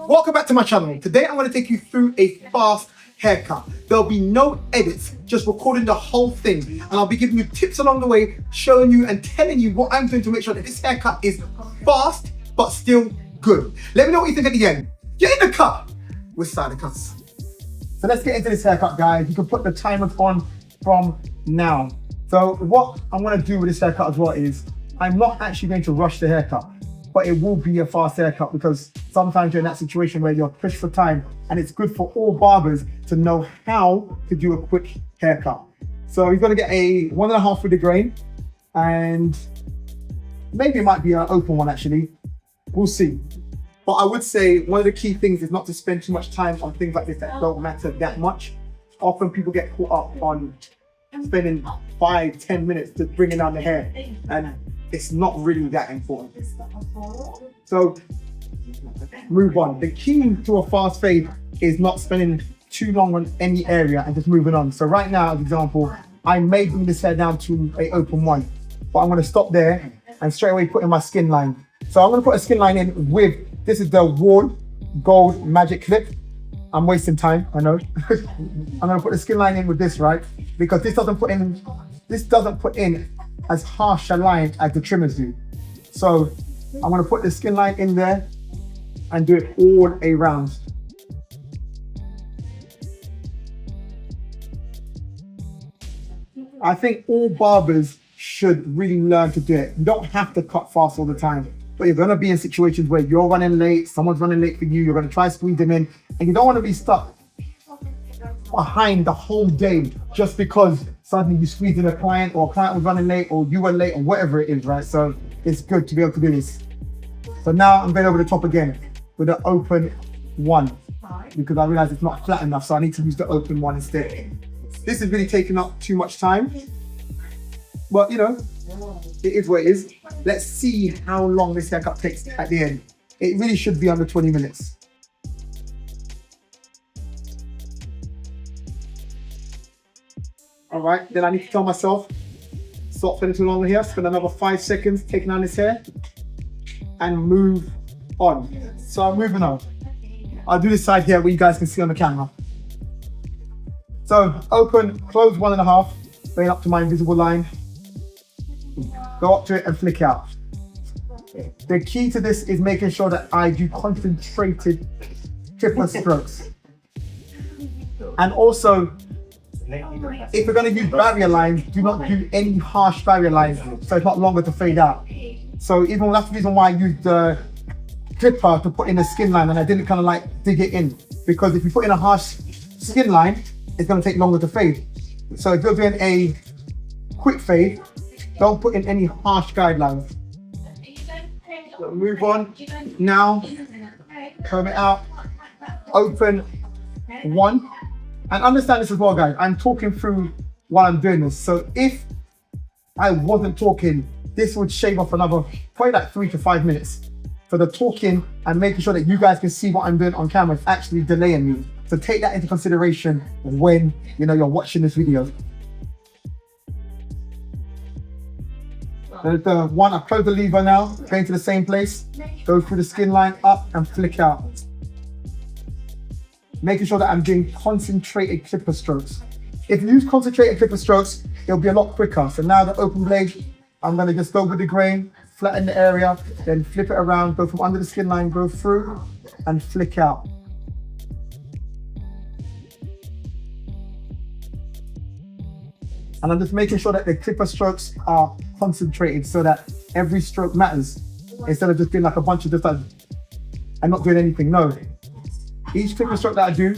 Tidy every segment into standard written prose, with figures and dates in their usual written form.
Welcome back to my channel. Today I'm going to take you through a fast haircut. There'll be no edits, just recording the whole thing. And I'll be giving you tips along the way, showing you and telling you what I'm doing to make sure that this haircut is fast, but still good. Let me know what you think at the end. Get in the cut with SliderCuts. So let's get into this haircut, guys. You can put the timer on from now. So what I'm going to do with this haircut as well is, I'm not actually going to rush the haircut, but it will be a fast haircut because sometimes you're in that situation where you're pushed for time, and it's good for all barbers to know how to do a quick haircut. So he's going to get a 1.5 with the grain, and maybe it might be an open one actually. We'll see. But I would say one of the key things is not to spend too much time on things like this that don't matter that much. Often people get caught up on spending 5-10 minutes to bringing down the hair, and it's not really that important. So move on. The key to a fast fade is not spending too long on any area and just moving on. So right now, as an example, I may bring this hair down to an open one, but I'm going to stop there and straight away put in my skin line. So I'm going to put a skin line in with, this is the Wahl Gold Magic Clip. I'm wasting time, I know. I'm going to put the skin line in with this, right? Because this doesn't put in as harsh a line as the trimmers do. So I'm going to put the skin line in there and do it all around. I think all barbers should really learn to do it. You don't have to cut fast all the time, but you're going to be in situations where you're running late, someone's running late for you, you're going to try to squeeze them in, and you don't want to be stuck behind the whole day just because suddenly you squeeze in a client, or a client was running late, or you were late, or whatever it is, right? So it's good to be able to do this. So now I'm going over the top again with an open one, because I realize it's not flat enough, so I need to use the open one instead. This is really taking up too much time, but you know, it is what it is. Let's see how long this haircut takes at the end. It really should be under 20 minutes. All right, then I need to tell myself, stop spending too long here, spend another 5 seconds taking down this hair, and move on. So I'm moving on. I'll do this side here where you guys can see on the camera. So open, close 1.5, bring up to my invisible line, go up to it and flick out. The key to this is making sure that I do concentrated triple strokes. And also, if you're going to use barrier lines, do not do any harsh barrier lines, so it's not longer to fade out. So even that's the reason why I used the clipper to put in a skin line, and I didn't kind of like dig it in, because if you put in a harsh skin line, it's going to take longer to fade. So if you're doing a quick fade, don't put in any harsh guidelines. So move on. Now, comb it out, open one. And understand this as well, guys. I'm talking through while I'm doing this. So if I wasn't talking, this would shave off another probably like 3 to 5 minutes. So the talking and making sure that you guys can see what I'm doing on camera is actually delaying me. So take that into consideration when you're watching this video. There's the one, I close the lever now, going to the same place, go through the skin line up and flick out. Making sure that I'm doing concentrated clipper strokes. If you use concentrated clipper strokes, it'll be a lot quicker. So now the open blade, I'm gonna just go with the grain, flatten the area, then flip it around, go from under the skin line, go through and flick out. And I'm just making sure that the clipper strokes are concentrated so that every stroke matters, instead of just doing like a bunch of just like, I'm not doing anything, no. Each clipper stroke that I do,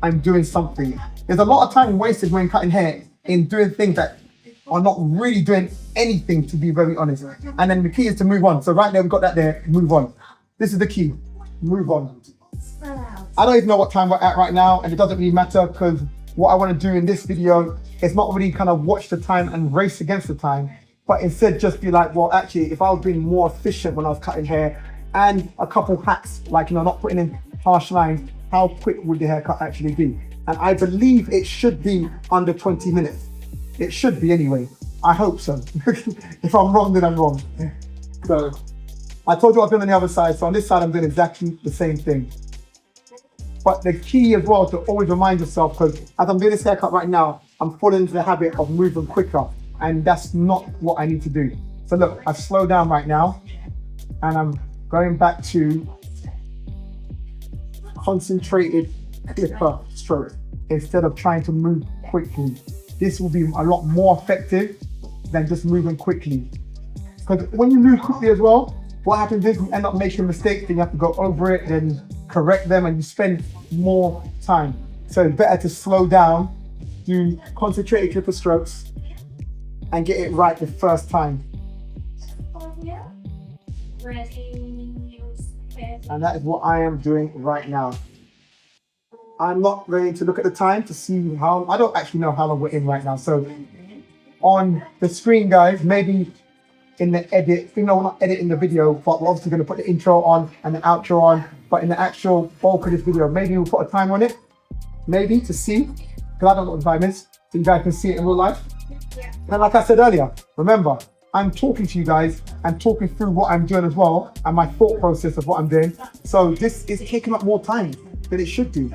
I'm doing something. There's a lot of time wasted when cutting hair in doing things that are not really doing anything, to be very honest. And then the key is to move on. So right there, we've got that there, move on. This is the key, move on. I don't even know what time we're at right now, and it doesn't really matter, because what I want to do in this video is not really kind of watch the time and race against the time, but instead just be like, well, actually, if I was being more efficient when I was cutting hair, and a couple hacks, like, not putting in harsh lines, how quick would the haircut actually be? And I believe it should be under 20 minutes. It should be anyway. I hope so. If I'm wrong, then I'm wrong. So I told you I've been on the other side. So on this side, I'm doing exactly the same thing. But the key as well to always remind yourself, because as I'm doing this haircut right now, I'm falling into the habit of moving quicker, and that's not what I need to do. So look, I've slowed down right now, and I'm going back to concentrated clipper stroke instead of trying to move quickly. This will be a lot more effective than just moving quickly. Because when you move quickly as well, what happens is you end up making mistakes, then you have to go over it, then correct them, and you spend more time. So it's better to slow down, do concentrated clipper strokes, and get it right the first time. And that is what I am doing right now. I'm not going to look at the time to see how, I don't actually know how long we're in right now. So on the screen, guys, maybe in the edit, we're not editing the video, but we're obviously going to put the intro on and the outro on. But in the actual bulk of this video, maybe we'll put a time on it, maybe to see, because I don't know what the time is, so you guys can see it in real life. And like I said earlier, remember, I'm talking to you guys and talking through what I'm doing as well and my thought process of what I'm doing. So this is taking up more time than it should do.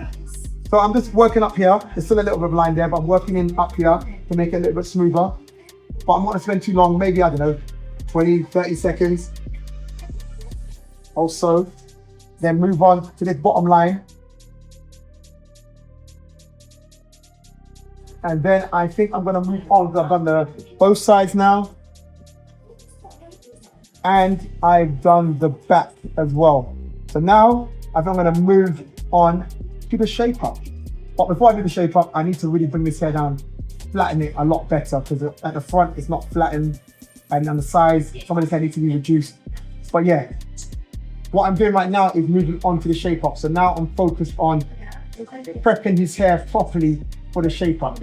So I'm just working up here. There's still a little bit of line there, but I'm working in up here to make it a little bit smoother. But I'm not gonna spend too long, maybe, I don't know, 20, 30 seconds or so. Then move on to this bottom line. And then I think I'm gonna move on, because I've done both sides now. And I've done the back as well. So now I think I'm gonna move on to the shape up. But before I do the shape up, I need to really bring this hair down, flatten it a lot better, because at the front it's not flattened, and on the sides, some of this hair needs to be reduced. But yeah, what I'm doing right now is moving on to the shape up. So now I'm focused on prepping his hair properly for the shape up.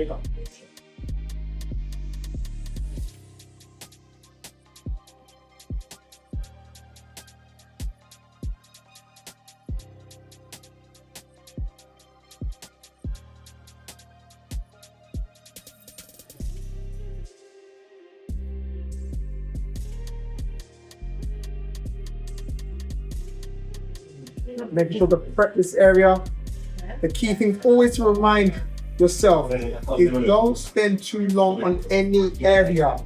Making sure to prep this area. The key thing always to remind yourself is don't spend too long on any area.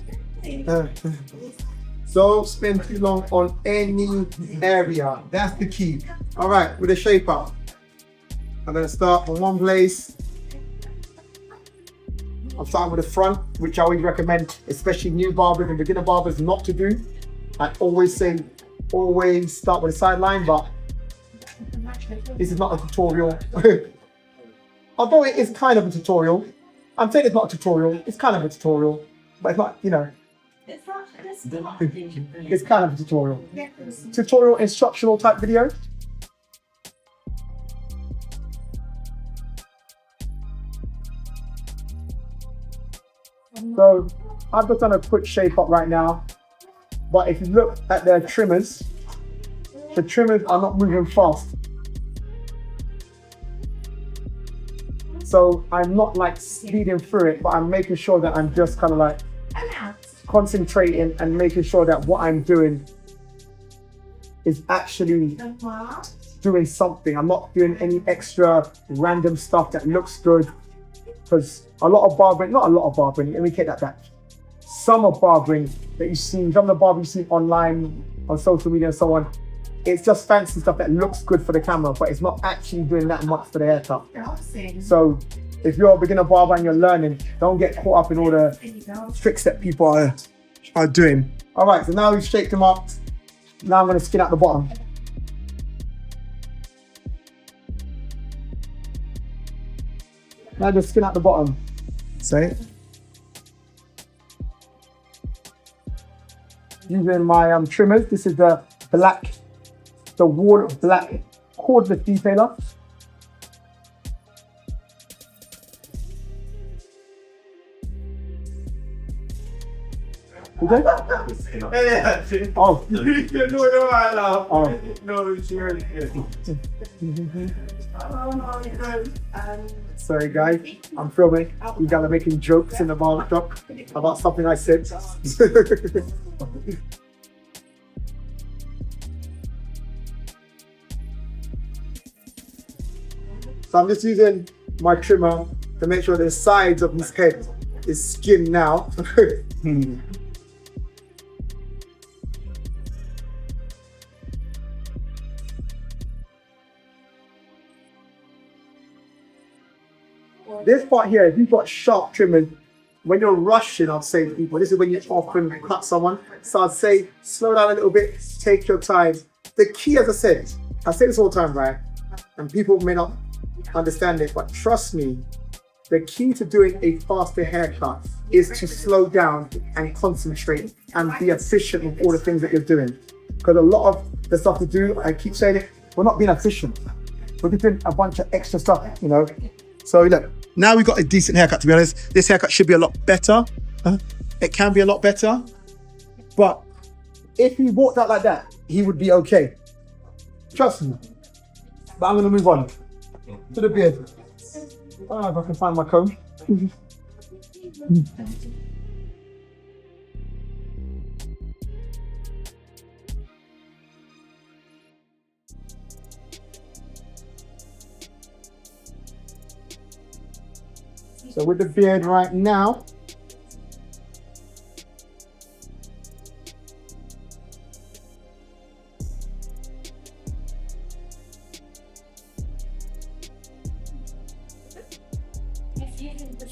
Don't spend too long on any area. That's the key. All right, with the shape up, I'm gonna start from one place. I'm starting with the front, which I always recommend, especially new barbers and beginner barbers, not to do. I always say, always start with the sideline, but this is not a tutorial. Although it is kind of a tutorial. I'm saying it's not a tutorial, it's kind of a tutorial, but it's not, you know. It's kind of a tutorial. Tutorial, instructional type video. So I've just done a quick shape up right now, but if you look at the trimmers are not moving fast. So I'm not like speeding through it, but I'm making sure that I'm just kind of like concentrating and making sure that what I'm doing is actually doing something. I'm not doing any extra random stuff that looks good, because a lot of barbering, not a lot of barbering, let me take that back. Some of barbering that you've seen, some of the barbering you've seen online, on social media and so on, it's just fancy stuff that looks good for the camera, but it's not actually doing that much for the haircut. So if you're a beginner barber and you're learning, don't get caught up in all the tricks that people are doing. All right, so now we've shaped them up. Now I'm gonna skin out the bottom. Now just skin out the bottom. Say it. Using my trimmers, this is the Wahl black cordless detailer. Okay? Oh. Sorry guys, I'm filming. You guys are making jokes in the barber shop about something I said. So I'm just using my trimmer to make sure the sides of his head is skinned now. This part here, if you've got sharp trimming, when you're rushing, I'll say to people, this is when you often cut someone. So I'd say, slow down a little bit, take your time. The key, as I say this all the time, right? And people may not understand it, but trust me, the key to doing a faster haircut is to slow down and concentrate and be efficient with all the things that you're doing. Because a lot of the stuff to do, I keep saying it, we're not being efficient. We're doing a bunch of extra stuff, you know? So look, now we've got a decent haircut, to be honest. This haircut should be a lot better. It can be a lot better. But if he walked out like that, he would be okay. Trust me. But I'm gonna move on to the beard. If I can find my comb. So with the beard right now,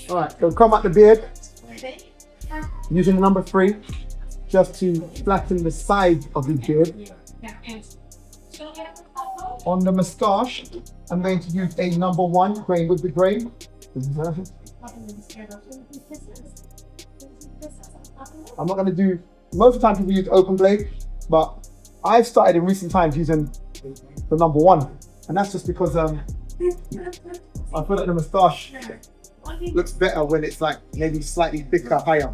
all right, so comb out the beard using the number 3 just to flatten the side of the beard. On the moustache, I'm going to use a number 1 grain with the grain. I'm not going to do, most of the time people use open blade, but I've started in recent times using the number 1, and that's just because I feel like the moustache looks better when it's like maybe slightly thicker, higher.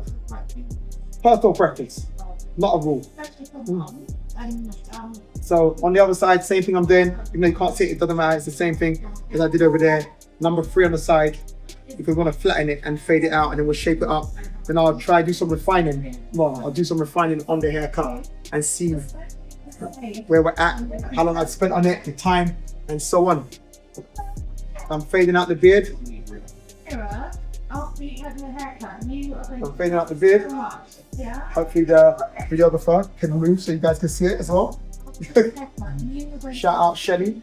Personal preference, not a rule. So on the other side, same thing I'm doing. Even though you can't see it, it doesn't matter. It's the same thing as I did over there. Number 3 on the side, because we want to flatten it and fade it out, and then we'll shape it up. Then I'll try to do some refining. Well, I'll do some refining on the haircut and see where we're at, how long I've spent on it, the time, and so on. I'm fading out the beard. I'm fading out the beard. Hopefully the videographer can move so you guys can see it as well. Shout out Shelly,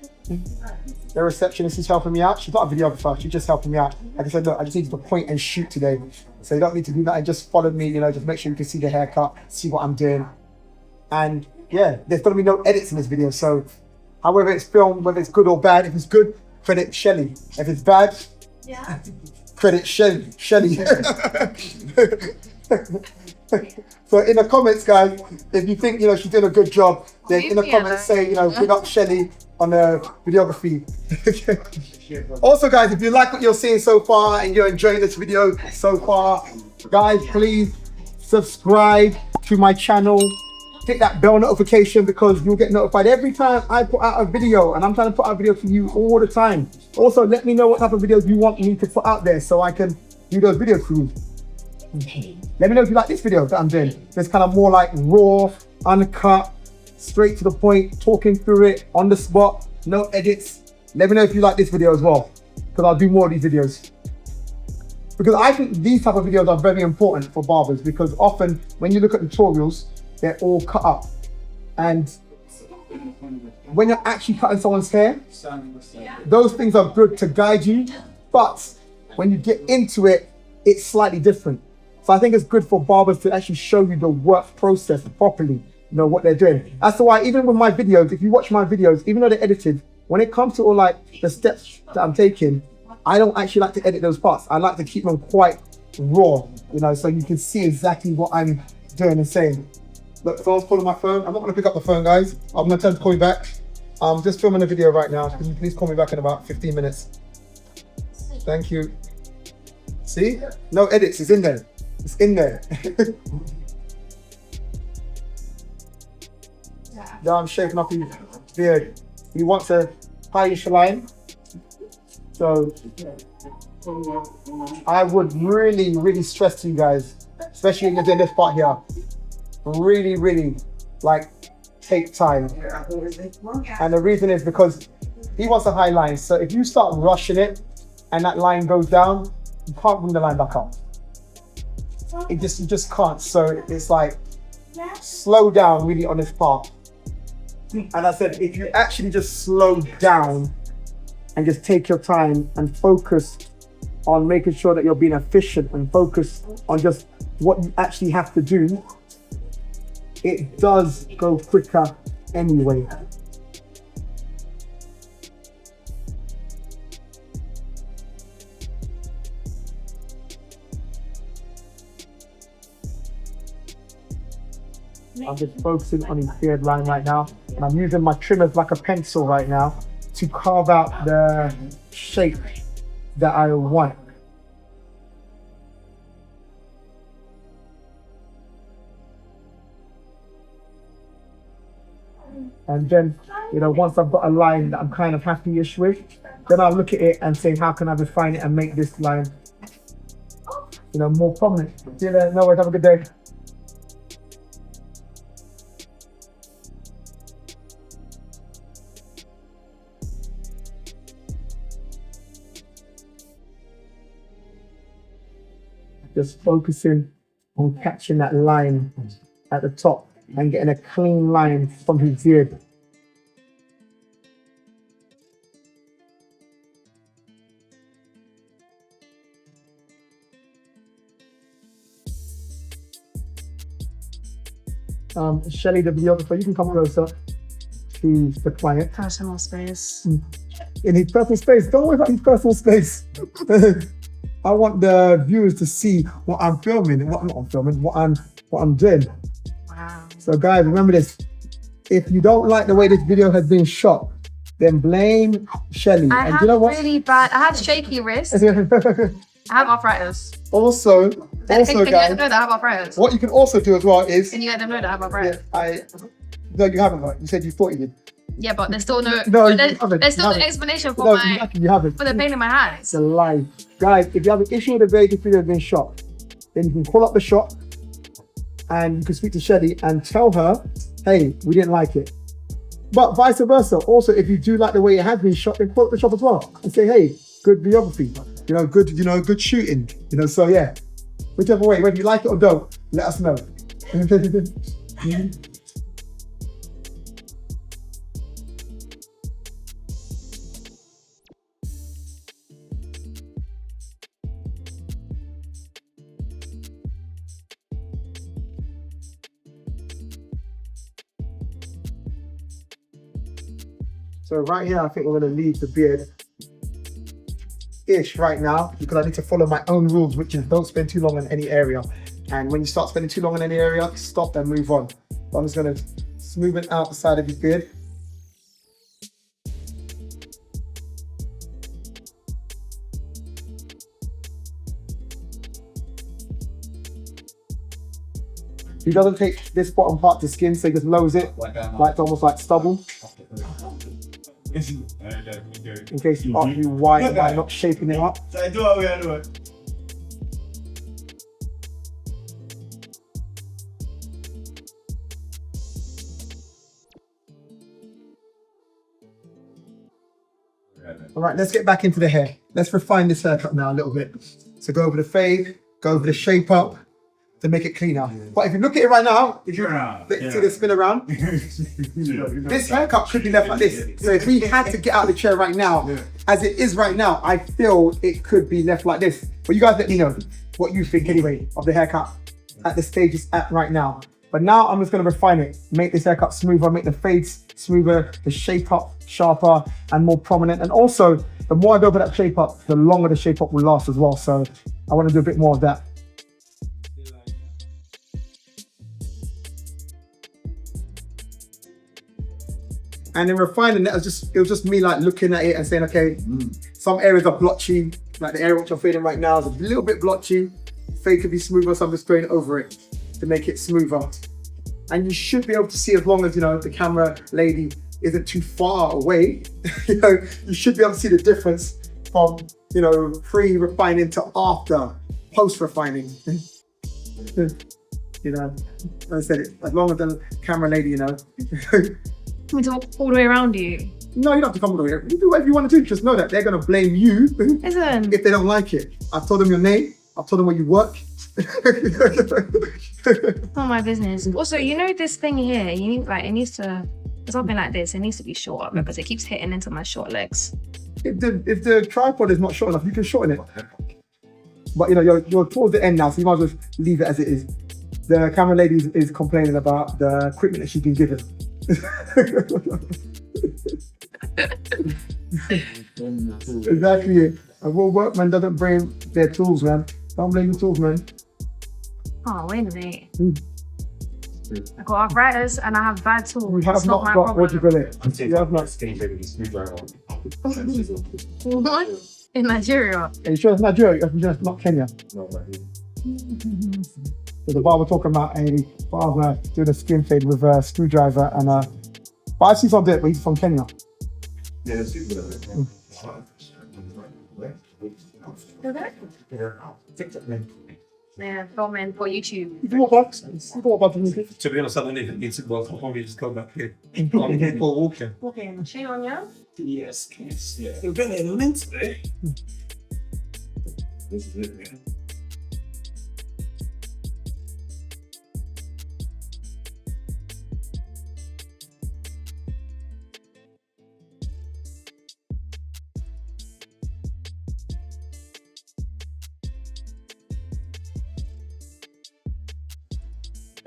the receptionist, is helping me out. She's not a videographer, she's just helping me out. Like I said, look, I just need to point and shoot today. So you don't need to do that, and just follow me, you know, just make sure you can see the haircut, see what I'm doing. And yeah, there's gonna be no edits in this video. So however it's filmed, whether it's good or bad, if it's good, credit Shelly. If it's bad, credit Shelly. So in the comments, guys, if you think, you know, she's doing a good job, then in the comments say, you know, big up Shelly on the videography. Also, guys, if you like what you're seeing so far and you're enjoying this video so far, guys, please subscribe to my channel. Hit that bell notification because you'll get notified every time I put out a video, and I'm trying to put out videos for you all the time. Also, let me know what type of videos you want me to put out there so I can do those videos for you. Let me know if you like this video that I'm doing. It's kind of more like raw, uncut, straight to the point, talking through it on the spot, no edits. Let me know if you like this video as well, because I'll do more of these videos. Because I think these type of videos are very important for barbers, because often when you look at tutorials, they're all cut up. And when you're actually cutting someone's hair, those things are good to guide you. But when you get into it, it's slightly different. So I think it's good for barbers to actually show you the work process properly, you know, what they're doing. That's why even with my videos, if you watch my videos, even though they're edited, when it comes to all like the steps that I'm taking, I don't actually like to edit those parts. I like to keep them quite raw, you know, so you can see exactly what I'm doing and saying. Look, someone's calling my phone. I'm not gonna pick up the phone, guys. I'm gonna tell them to call me back. I'm just filming a video right now. Can you please call me back in about 15 minutes? Thank you. See? No edits, it's in there. It's in there. Now I'm shaping up his beard. He wants a highish line. So I would really stress to you guys, especially when you're doing this part here, really like take time. And the reason is because He wants a high line. So if you start rushing it and that line goes down, you can't bring the line back up. You just can't. So it's like, slow down really on this part. And I said, if you actually just slow down and just take your time and focus on making sure that you're being efficient and focus on just what you actually have to do, it does go quicker anyway. I'm just focusing on his beard line right now, and I'm using my trimmers like a pencil right now to carve out the shape that I want. And then, once I've got a line that I'm kind of happy-ish with, then I'll look at it and say, how can I refine it and make this line, more prominent. See you there, no worries, have a good day. Just focusing on catching that line at the top and getting a clean line from his beard. Shelly, the videographer, you can come closer to the client. Personal space. In his personal space. Don't worry about his personal space. I want the viewers to see what I'm filming, what I'm doing. Wow. So guys, remember this. If you don't like the way this video has been shot, then blame Shelly. I have really bad, I have shaky wrists. I have arthritis. Also can you let guys, them know that I have arthritis? what you can also do as well is... Can you let them know that I have arthritis? No, you haven't, right? You said you thought you did. Yeah, but there's still no, there's still no explanation for you haven't. for the pain in my hands. It's a lie. Guys, if you have an issue with the way this video has been shot, then you can call up the shop and you can speak to Shelly and tell her, hey, we didn't like it. But vice versa. Also, if you do like the way it has been shot, then call up the shop as well and say, hey, good videography, good shooting. So yeah, whichever way, whether you like it or don't, let us know. So right here, I think we're going to leave the beard-ish right now, because I need to follow my own rules, which is don't spend too long in any area. And when you start spending too long in any area, stop and move on. So I'm just going to smooth it out the side of his beard. He doesn't take this bottom part to skin, so he just lowers it, like almost like stubble. In case you ask me why am I not shaping it up. All right, let's get back into the hair. Let's refine this haircut now a little bit. So go over the fade, go over the shape up to make it cleaner. But if you look at it right now, if you see the spin around, this haircut should be left like this. So if we had to get out of the chair right now, as it is right now, I feel it could be left like this. But you guys let me know what you think anyway of the haircut at the stage it's at right now. But now I'm just gonna refine it, make this haircut smoother, make the fades smoother, the shape up sharper and more prominent. And also, the more I go over that shape up, the longer the shape up will last as well. So I wanna do a bit more of that. And in refining it, it was just me like looking at it and saying, okay, some areas are blotchy, like the area which I'm fading right now is a little bit blotchy. Fade could be smoother, so I'm just going over it to make it smoother. And you should be able to see, as long as the camera lady isn't too far away, you should be able to see the difference from pre-refining to after post-refining. I said it, as long as the camera lady, Want me to walk all the way around you? No, you don't have to come over here. You do whatever you want to do. Just know that they're going to blame you Listen. if they don't like it. I've told them your name. I've told them where you work. It's not my business. Also, you know this thing here, you need it needs to something like this, it needs to be short because it keeps hitting into my short legs. If the tripod is not short enough, you can shorten it. But you know, you're towards the end now, so you might as well leave it as it is. The camera lady is complaining about the equipment that she's been given. Exactly it. A real workman doesn't bring their tools, man. Don't blame the tools, man. Oh, wait a minute. I got arthritis and I have bad tools. We have not got, what do you call it? You have not. What? In Nigeria? Are you sure it's Nigeria? It's not Kenya. No, So the barber talking about a barber doing a skin fade with a screwdriver and but I've seen something, but he's from Kenya. Yeah, let's do that. Yeah, filming for YouTube. You can walk back. You can walk back to me. To be honest, I don't even need to go. I'll probably just go back here. I'm here for walking. Okay, shade on you? Yes, yeah. You're going to learn today. This is it, man.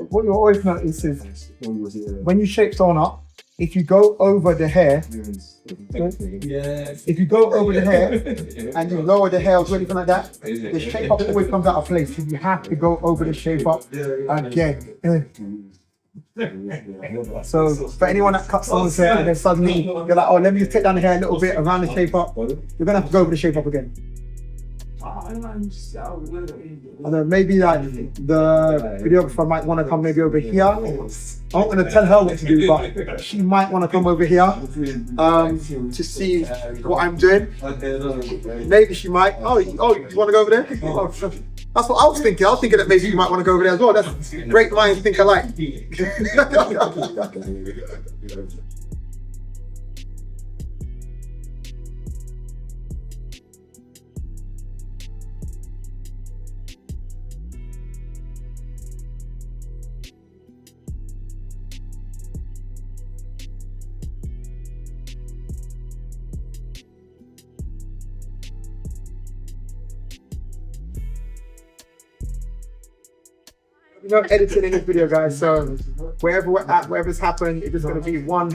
What you'll always notice is when you shape someone up, if you go over the hair, if you go over the hair and you lower the hair or anything like that, the shape up always comes out of place. So you have to go over the shape up again. So for anyone that cuts someone's hair and then suddenly you're like, oh, let me just take down the hair a little bit around the shape up, you're gonna have to go over the shape up again. I know, maybe like the videographer might want to come maybe over here. I'm not going to tell her what to do, but she might want to come over here to see what I'm doing. Maybe she might. Oh, you want to go over there? Oh, that's what I was thinking. I was thinking that maybe you might want to go over there as well. That's great minds think alike. No editing in this video, guys, so wherever we're at, whatever's happened, it's just going to be one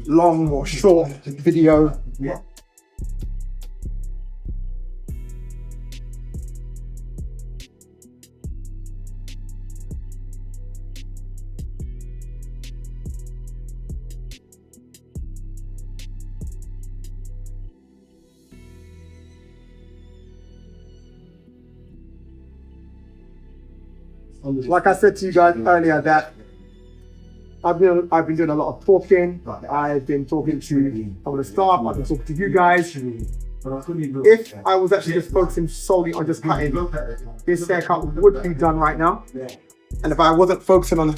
long or short video. Like I said to you guys earlier, that I've been doing a lot of talking. I've been talking to some of the staff. I've been talking to you guys. If I was actually just focusing solely on just cutting, this haircut would be done right now. And if I wasn't focusing on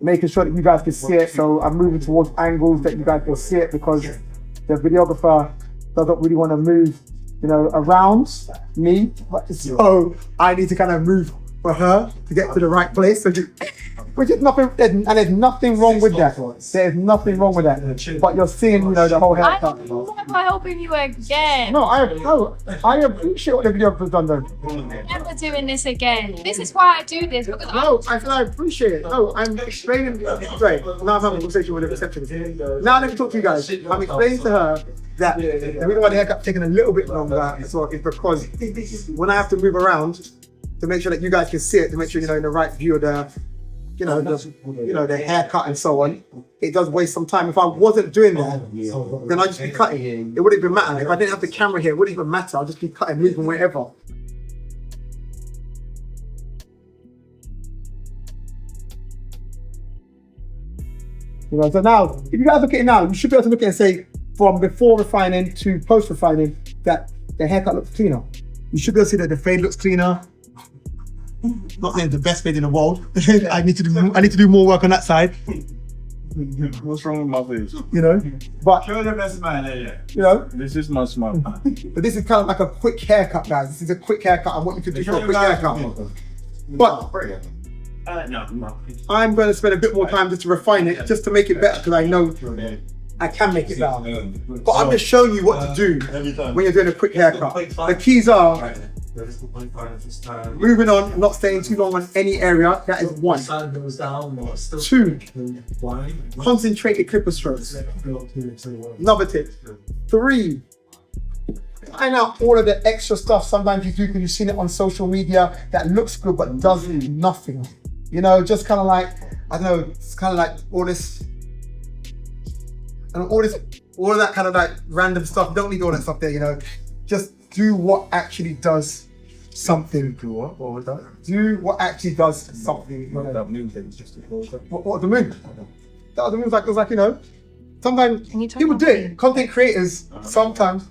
making sure that you guys can see it, so I'm moving towards angles that you guys can see it, because the videographer doesn't really want to move, around me. So I need to kind of move for her to get to the right place, which is nothing, and there's nothing wrong with that. There's nothing wrong with that. But you're seeing, the whole haircut. I'm never helping you again. No, I appreciate what the videographer's done though. I'm never doing this again. This is why I do this, because I appreciate it. No, I'm explaining. Right, now I'm having a conversation with the receptionist. Now let me talk to you guys. I'm explaining to her that the reason why the haircut's taking a little bit longer as well is because when I have to move around to make sure that you guys can see it, to make sure in the right view of the the haircut and so on, it does waste some time. If I wasn't doing that, then I'd just be cutting. It wouldn't even matter. If I didn't have the camera here, it wouldn't even matter. I'd just be cutting, moving wherever. So now, if you guys look at it now, you should be able to look at it and say, from before refining to post refining, that the haircut looks cleaner. You should be able to see that the fade looks cleaner. Not saying the best fade in the world. I need to do more work on that side. What's wrong with my face? You know, but Show the best man here. you know, This is my smile. but this is kind of like a quick haircut, guys. This is a quick haircut. I want you to do for a quick haircut. But No. I'm going to spend a bit more time just to refine it, just to make it better, because I know I can make it better. But I'm just showing you what to do when you're doing a quick haircut. The keys are moving on, not staying too long on any area. That is 1. 2, concentrated clipper strokes. Another tip. 3, find out all of the extra stuff sometimes you do because you've seen it on social media that looks good but does nothing. You know, just kind of like, I don't know, it's kind of like all this, and all of that kind of like random stuff. Don't need all that stuff there, you know. Just do what actually does something. Do what? What was that? Do what actually does something. You know? That moon thing just What the moon? That was the moon. It was like, you know, sometimes Can you turn people off do the- it. Content creators sometimes.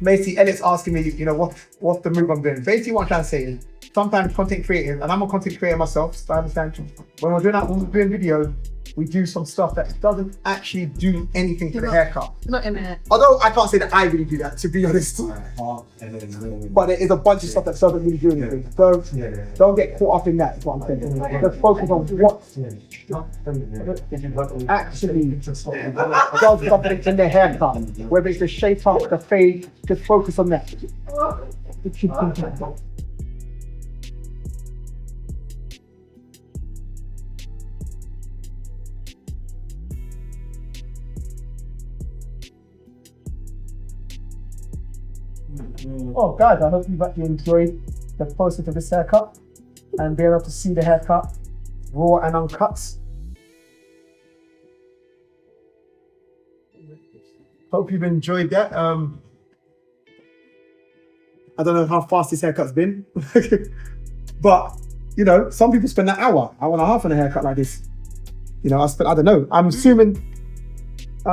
Basically, Elliot's asking me, you know, what's the move I'm doing. Basically, what I'm trying to say is sometimes content creators, and I'm a content creator myself, so I understand. When we're doing videos, we do some stuff that doesn't actually do anything to the haircut. Not in it. Although I can't say that I really do that, to be honest. But there is a bunch of stuff that doesn't really do anything. So don't get caught up in that, is what I'm saying. Just focus on what actually does something in the haircut. Whether it's the shape up, the fade, just focus on that. Oh guys, I hope you've actually enjoyed the process of this haircut and being able to see the haircut raw and uncut. Hope you've enjoyed that. I don't know how fast this haircut's been, but you know, some people spend an hour and a half on a haircut like this. You know, I don't know. I'm assuming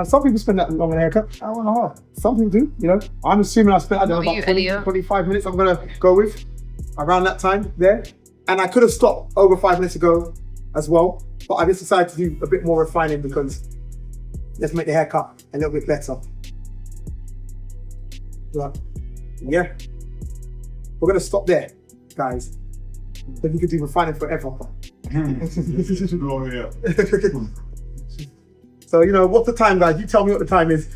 some people spend that long on a haircut, hour and a half. Some people do, you know. I'm assuming I spent, I don't know, Not about you, 20, Elliot. 25 minutes I'm gonna go with around that time there. And I could have stopped over 5 minutes ago as well, but I just decided to do a bit more refining because let's make the haircut a little bit better. But yeah, we're gonna stop there, guys. Then you could do refining forever. So, you know, what's the time, guys? You tell me what the time is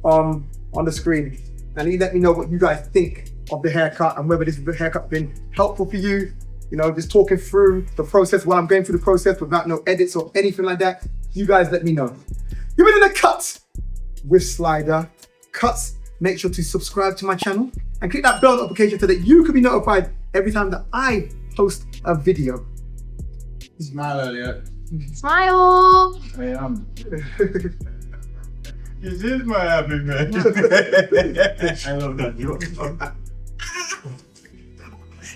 on the screen. And you let me know what you guys think of the haircut and whether this haircut's been helpful for you. You know, just talking through the process while I'm going through the process without no edits or anything like that. You guys let me know. You've been in the cut with SliderCuts. Make sure to subscribe to my channel and click that bell notification so that you can be notified every time that I post a video. Smile, Elliot. Smile. I am. This is my happy man. I love that joke.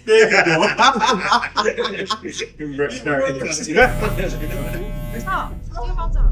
There you go. Stop. Give a thumbs up.